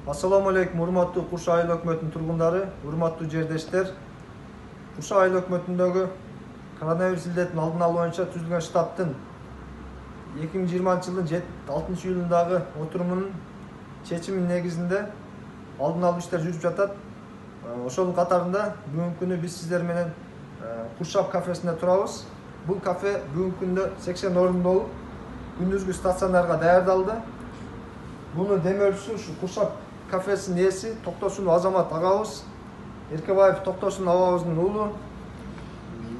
Assalamu alaikum, урматтуу Курша айыл өкмөтүнүн тургундары, урматтуу жердештер. Курша айыл өкмөтүндөгү коронавирус илдетин алдын алуу боюнча түзүлгөн штабтын 2020 жылдын 6-июлундагы отурумунун чечиминин негизинде алдын алуу иштер жүрүп жатат. Ошонун катарында бүгүнкү күнү биз сиздер менен Куршап кафесинде турабыз. Бул кафе бүгүнкү күндө 80 орунду күндүзгү стационарга даярдалды. Буну демөөлчүсү ушу Куршап кафесинин ээси Токтосунов Азамат агабыз, Эркебаев Токтосун абабыздын уулу.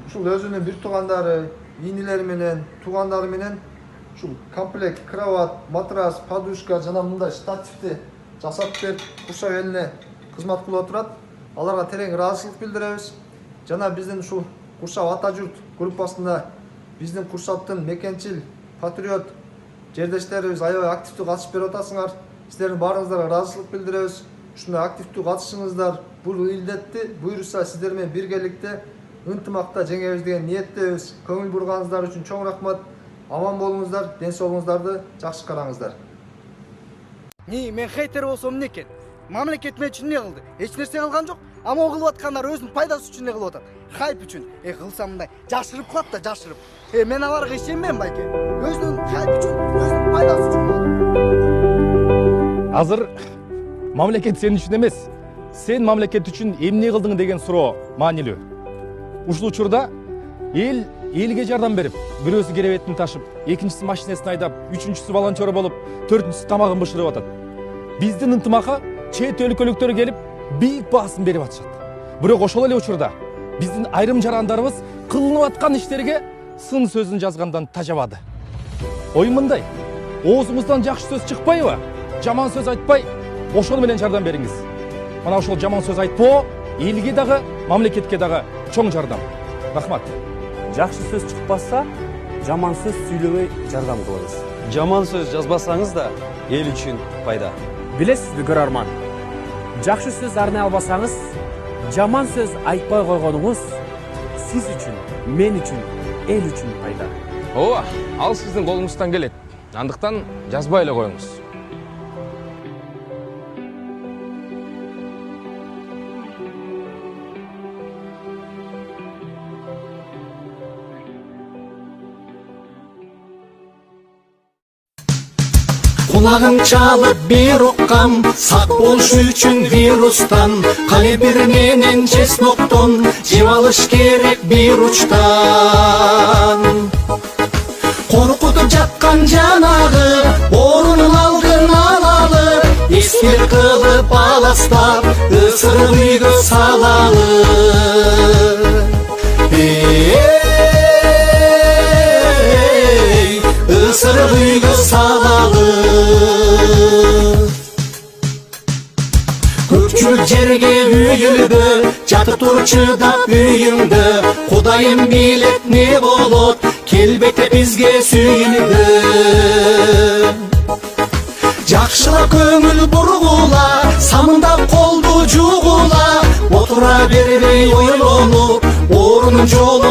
Ушул өзүнүн бир туугандары, ийнелери менен, туугандары менен ушул комплект кровать, матрас, подушка жана мындай штативди жасап берип Куршап элине кызмат кылып турат. Аларга терең ыраазычылык билдиребиз. Жана биздин ушул Куршап ата журт группасында биздин Куршаптын мекенчил, патриот жердештерибиз аябай активдүү катышып берип атасыңар. Сиздердин баарыңыздарга ыраазычылык билдиребиз. Ушундай активдүү катышыңыздар бул илдетти буюрса сиздер менен биргеликте ынтымакта жеңебиз деген ниеттебиз. Көңүл бурганыңыздар үчүн чоң рахмат. Аман болуңуздар, ден соолугуңуздарды жакшы караңыздар. Мен хейтер болсом эмне экен? Мамлекет мен үчүн эмне кылды? Эч нерсе кылган жок. Ама кылып аткандар өзүнүн пайдасы үчүн эле кылып атат. Хайп үчүн. Кылсам мындай жашырып калат да, жашырып. Мен аларга ишенбейм байке. Өзүнүн хайп үчүн, өзүнүн пайдасы үчүн кылат. Азыр мамлекет сен үчүн эмес, сен мамлекет үчүн эмне кылдың деген суроо маанилүү. Ушул учурда элге жардам берип, бирөөсү керебетин ташып, экинчиси машинесин айдап, үчүнчүсү волонтер болуп, төртүнчүсү тамагын бышырып атат. Биздин ынтымакка чет өлкөлүктөр келип, бийик баасын берип атышат. Бирок ошол эле учурда биздин айрым жарандарыбыз кылынып аткан иштерге сын сөзүн жазгандан тажабады. Ой мындай, оозуңуздан жакшы сөз чыкпайбы? Жаман сөз айтпай, ошону менен жардам бериңиз. Мына ошол жаман сөз айтпоо элге дагы, мамлекетке дагы чоң жардам. Рахмат. Жакшы сөз чыкпаса, жаман сөз сүйлөбөй жардам кылабыз. Жаман сөз жазбасаңыз да эл үчүн пайда. Билесизби, көрөрман? Жакшы сөз арнай албасаңыз, жаман сөз айтпай койгонуңуз сиз үчүн, мен үчүн, эл үчүн пайда. Ооба, ал сиздин колуңуздан келет. Андыктан жазбай эле коюңуз. Kulağın çalıp bir okkam, sak boluşu üçün virustan, kalibir menen çesnokton, civalış gerek bir uçtan. Korkutup жаткан жанагы, орунун алдын алалы, эскер кылып аластап, ысырып үйгө салалы. Isırıp uygu salalı. Көпчүлүк жерге үйүлдү, жатып турчу да үйүңдө. Кудайым билет не болот, келбете бизге сүйүндү. Жакшылап көңүл бургула, самындап колду жугула, отура бербей ойлонуп, орунун жолу